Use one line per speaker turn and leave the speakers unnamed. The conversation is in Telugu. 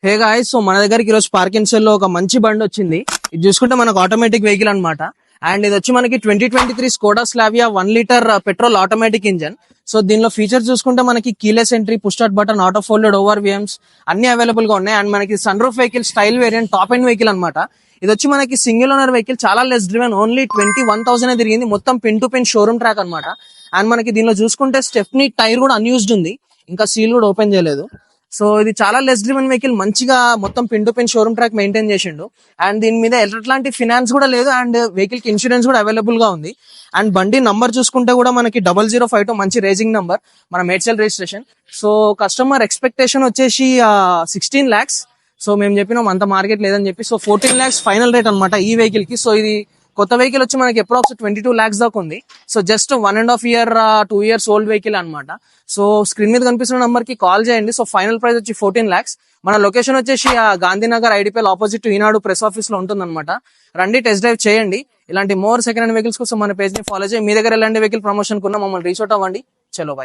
హే గాయ్స్, సో మన దగ్గరికి ఈరోజు పార్కింగ్ సెల్ లో ఒక మంచి బండి వచ్చింది. ఇది చూసుకుంటే మనకు ఆటోమేటిక్ వెహికల్ అన్నమాట. అండ్ ఇది వచ్చి మనకి 2023 Skoda Slavia 1 litre petrol automatic engine. So దీనిలో ఫీచర్స్ చూసుకుంటే మనకి keyless entry, push start button, auto folded ORVMs అన్ని అవైలబుల్ గా ఉన్నాయి. అండ్ మనకి sunroof vehicle, style variant, top end vehicle అన్నమాట. ఇది వచ్చి మనకి సింగిల్ ఓనర్ వెహికల్, చాలా లెస్ డ్రివెన్, ఓన్లీ 21,000 తిరిగింది. మొత్తం pin to pin showroom track అన్నమాట. అండ్ మనకి దీనిలో చూసుకుంటే స్టెప్నీ టైర్ కూడా అన్యూజ్డ్ ఉంది, ఇంకా సీల్ కూడా ఓపెన్ చేయలేదు. సో ఇది చాలా లెస్ డ్రివెన్ వెహికల్, మంచిగా మొత్తం pin to pin showroom track maintain చేసిండు. అండ్ దీని మీద ఎట్లాంటి ఫినాన్స్ కూడా లేదు. అండ్ వెహికల్ కి ఇన్సూరెన్స్ కూడా అవైలబుల్ గా ఉంది. అండ్ బండి నంబర్ చూసుకుంటే కూడా మనకి 0052 మంచి రేసింగ్ నంబర్, మన Medchal registration. So customer expectation వచ్చేసి 16 lakhs. సో మేము చెప్పినాం అంత మార్కెట్ లేదని చెప్పి. సో 14 lakhs ఫైనల్ రేట్ అనమాట ఈ వెహికల్ కి. సో ఇది కొత్త వెహికల్ వచ్చి మనకి అప్రాక్స్ 22 lakhs దాకా ఉంది. So just 1.5 year 2 years old vehicle అనమాట. సో స్క్రీన్ మీద కనిపిస్తున్న నంబర్ కి కాల్ చేయండి. సో ఫైనల్ ప్రైస్ వచ్చి 14 lakhs. మన లొకేషన్ వచ్చేసి గాంధీనగర్ ఐడిపిఎల్ ఆపోజిట్ ఈనాడు ప్రెస్ ఆఫీస్ లో ఉంటుందన్నమాట. రండి, టెస్ట్ డ్రైవ్ చేయండి. ఇలాంటి మోర్ సెకండ్ హ్యాండ్ వెహికల్స్ కోసం మన పేజ్ ని ఫాలో చేయండి. మీ దగ్గర ఎలాంటి వెహికల్ ప్రమోషన్ కున్నా మమ్మల్ని రీచ్ అవుట్ అవ్వండి. చలో బాయ్.